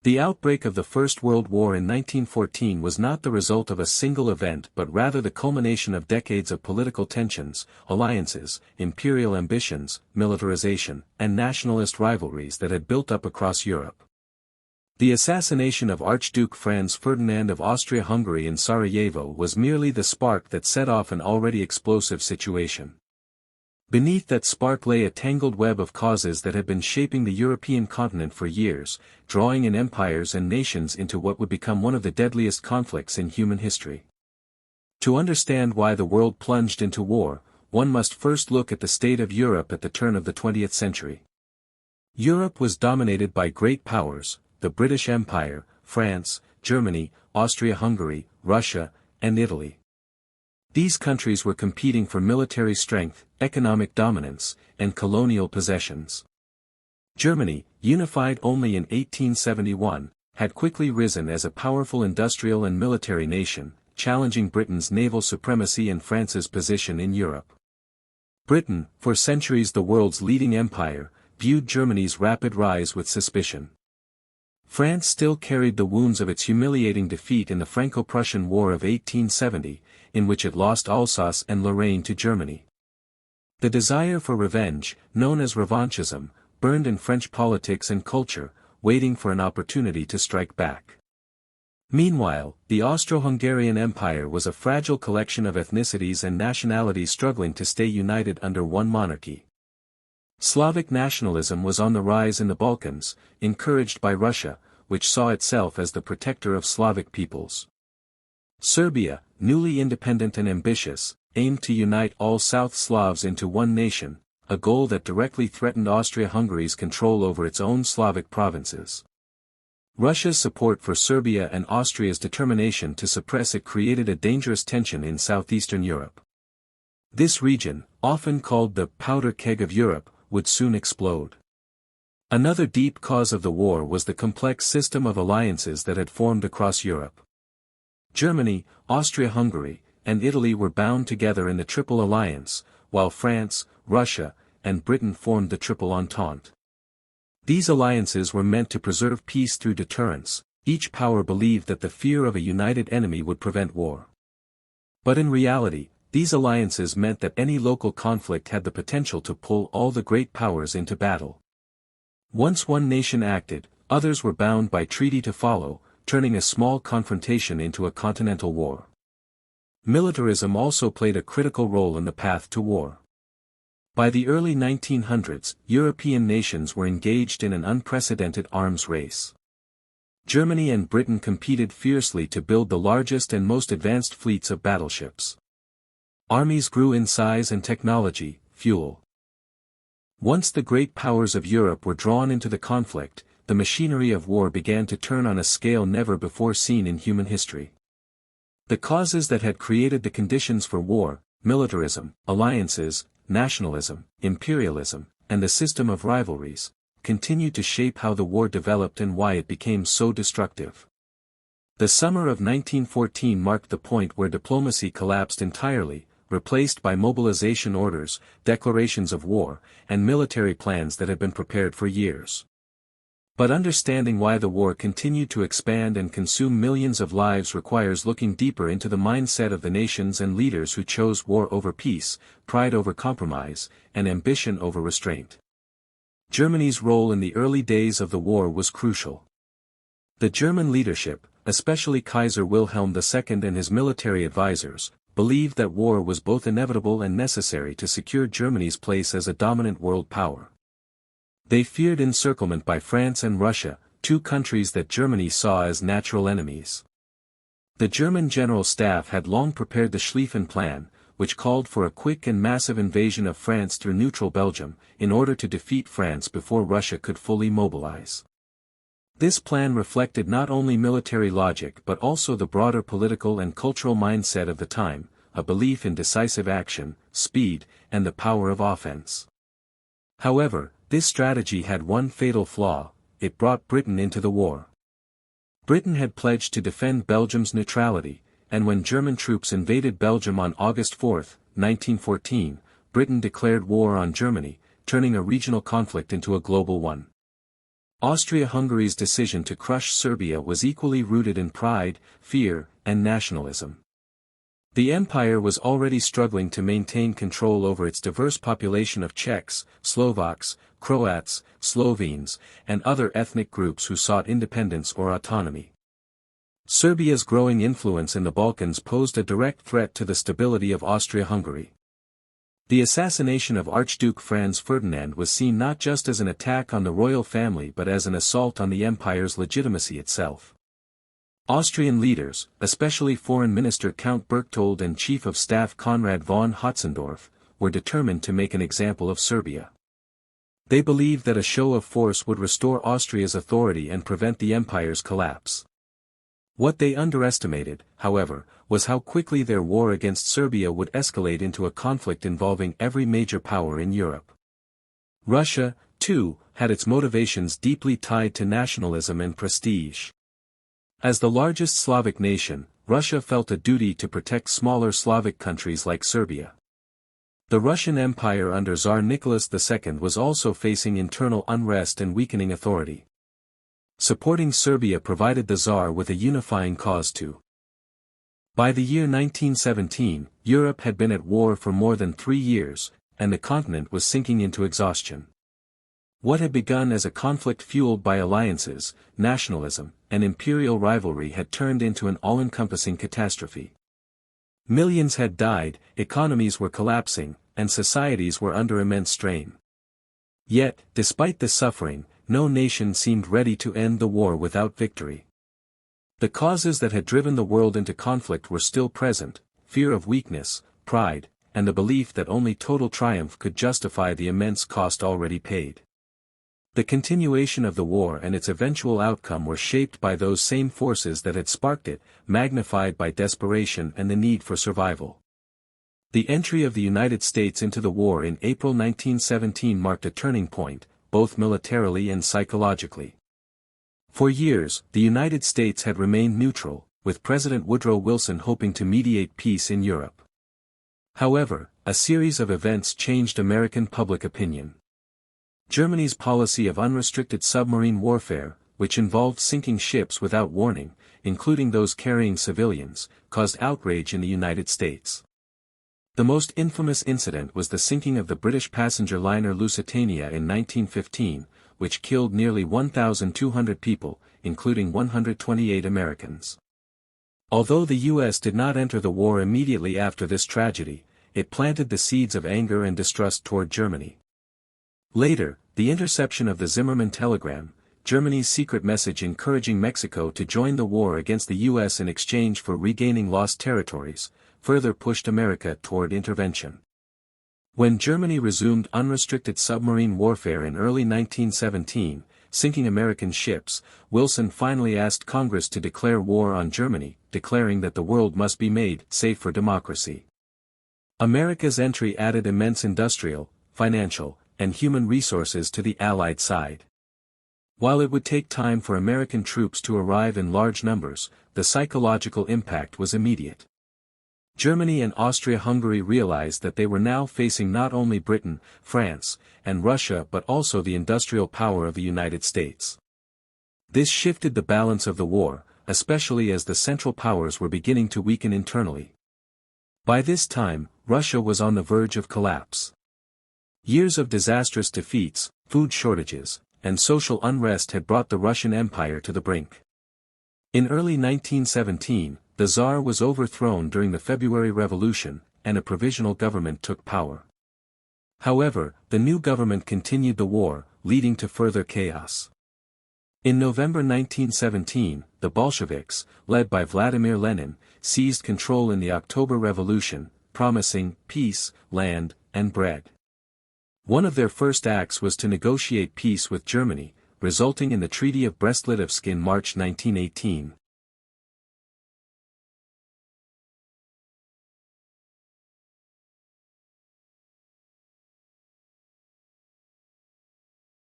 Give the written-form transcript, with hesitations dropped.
The outbreak of the First World War in 1914 was not the result of a single event but rather the culmination of decades of political tensions, alliances, imperial ambitions, militarization, and nationalist rivalries that had built up across Europe. The assassination of Archduke Franz Ferdinand of Austria-Hungary in Sarajevo was merely the spark that set off an already explosive situation. Beneath that spark lay a tangled web of causes that had been shaping the European continent for years, drawing in empires and nations into what would become one of the deadliest conflicts in human history. To understand why the world plunged into war, one must first look at the state of Europe at the turn of the 20th century. Europe was dominated by great powers, the British Empire, France, Germany, Austria-Hungary, Russia, and Italy. These countries were competing for military strength, economic dominance, and colonial possessions. Germany, unified only in 1871, had quickly risen as a powerful industrial and military nation, challenging Britain's naval supremacy and France's position in Europe. Britain, for centuries the world's leading empire, viewed Germany's rapid rise with suspicion. France still carried the wounds of its humiliating defeat in the Franco-Prussian War of 1870, in which it lost Alsace and Lorraine to Germany. The desire for revenge, known as revanchism, burned in French politics and culture, waiting for an opportunity to strike back. Meanwhile, the Austro-Hungarian Empire was a fragile collection of ethnicities and nationalities struggling to stay united under one monarchy. Slavic nationalism was on the rise in the Balkans, encouraged by Russia, which saw itself as the protector of Slavic peoples. Serbia, newly independent and ambitious, aimed to unite all South Slavs into one nation, a goal that directly threatened Austria-Hungary's control over its own Slavic provinces. Russia's support for Serbia and Austria's determination to suppress it created a dangerous tension in southeastern Europe. This region, often called the powder keg of Europe, would soon explode. Another deep cause of the war was the complex system of alliances that had formed across Europe. Germany, Austria-Hungary, and Italy were bound together in the Triple Alliance, while France, Russia, and Britain formed the Triple Entente. These alliances were meant to preserve peace through deterrence. Each power believed that the fear of a united enemy would prevent war. But in reality, these alliances meant that any local conflict had the potential to pull all the great powers into battle. Once one nation acted, others were bound by treaty to follow, turning a small confrontation into a continental war. Militarism also played a critical role in the path to war. By the early 1900s, European nations were engaged in an unprecedented arms race. Germany and Britain competed fiercely to build the largest and most advanced fleets of battleships. Armies grew in size and technology, fuel. Once the great powers of Europe were drawn into the conflict, the machinery of war began to turn on a scale never before seen in human history. The causes that had created the conditions for war, militarism, alliances, nationalism, imperialism, and the system of rivalries, continued to shape how the war developed and why it became so destructive. The summer of 1914 marked the point where diplomacy collapsed entirely, replaced by mobilization orders, declarations of war, and military plans that had been prepared for years. But understanding why the war continued to expand and consume millions of lives requires looking deeper into the mindset of the nations and leaders who chose war over peace, pride over compromise, and ambition over restraint. Germany's role in the early days of the war was crucial. The German leadership, especially Kaiser Wilhelm II and his military advisors, believed that war was both inevitable and necessary to secure Germany's place as a dominant world power. They feared encirclement by France and Russia, two countries that Germany saw as natural enemies. The German General Staff had long prepared the Schlieffen Plan, which called for a quick and massive invasion of France through neutral Belgium, in order to defeat France before Russia could fully mobilize. This plan reflected not only military logic but also the broader political and cultural mindset of the time, a belief in decisive action, speed, and the power of offense. However, this strategy had one fatal flaw: it brought Britain into the war. Britain had pledged to defend Belgium's neutrality, and when German troops invaded Belgium on August 4, 1914, Britain declared war on Germany, turning a regional conflict into a global one. Austria-Hungary's decision to crush Serbia was equally rooted in pride, fear, and nationalism. The empire was already struggling to maintain control over its diverse population of Czechs, Slovaks, Croats, Slovenes, and other ethnic groups who sought independence or autonomy. Serbia's growing influence in the Balkans posed a direct threat to the stability of Austria-Hungary. The assassination of Archduke Franz Ferdinand was seen not just as an attack on the royal family but as an assault on the empire's legitimacy itself. Austrian leaders, especially Foreign Minister Count Berchtold and Chief of Staff Konrad von Hotzendorf, were determined to make an example of Serbia. They believed that a show of force would restore Austria's authority and prevent the empire's collapse. What they underestimated, however, was how quickly their war against Serbia would escalate into a conflict involving every major power in Europe. Russia, too, had its motivations deeply tied to nationalism and prestige. As the largest Slavic nation, Russia felt a duty to protect smaller Slavic countries like Serbia. The Russian Empire under Tsar Nicholas II was also facing internal unrest and weakening authority. Supporting Serbia provided the Tsar with a unifying cause too. By the year 1917, Europe had been at war for more than 3 years, and the continent was sinking into exhaustion. What had begun as a conflict fueled by alliances, nationalism, and imperial rivalry had turned into an all-encompassing catastrophe. Millions had died, economies were collapsing, and societies were under immense strain. Yet, despite the suffering, no nation seemed ready to end the war without victory. The causes that had driven the world into conflict were still present: fear of weakness, pride, and the belief that only total triumph could justify the immense cost already paid. The continuation of the war and its eventual outcome were shaped by those same forces that had sparked it, magnified by desperation and the need for survival. The entry of the United States into the war in April 1917 marked a turning point, both militarily and psychologically. For years, the United States had remained neutral, with President Woodrow Wilson hoping to mediate peace in Europe. However, a series of events changed American public opinion. Germany's policy of unrestricted submarine warfare, which involved sinking ships without warning, including those carrying civilians, caused outrage in the United States. The most infamous incident was the sinking of the British passenger liner Lusitania in 1915, which killed nearly 1,200 people, including 128 Americans. Although the U.S. did not enter the war immediately after this tragedy, it planted the seeds of anger and distrust toward Germany. Later, the interception of the Zimmermann telegram, Germany's secret message encouraging Mexico to join the war against the U.S. in exchange for regaining lost territories, further pushed America toward intervention. When Germany resumed unrestricted submarine warfare in early 1917, sinking American ships, Wilson finally asked Congress to declare war on Germany, declaring that the world must be made safe for democracy. America's entry added immense industrial, financial, and human resources to the Allied side. While it would take time for American troops to arrive in large numbers, the psychological impact was immediate. Germany and Austria-Hungary realized that they were now facing not only Britain, France, and Russia but also the industrial power of the United States. This shifted the balance of the war, especially as the Central Powers were beginning to weaken internally. By this time, Russia was on the verge of collapse. Years of disastrous defeats, food shortages, and social unrest had brought the Russian Empire to the brink. In early 1917, the Tsar was overthrown during the February Revolution, and a provisional government took power. However, the new government continued the war, leading to further chaos. In November 1917, the Bolsheviks, led by Vladimir Lenin, seized control in the October Revolution, promising peace, land, and bread. One of their first acts was to negotiate peace with Germany, resulting in the Treaty of Brest-Litovsk in March 1918.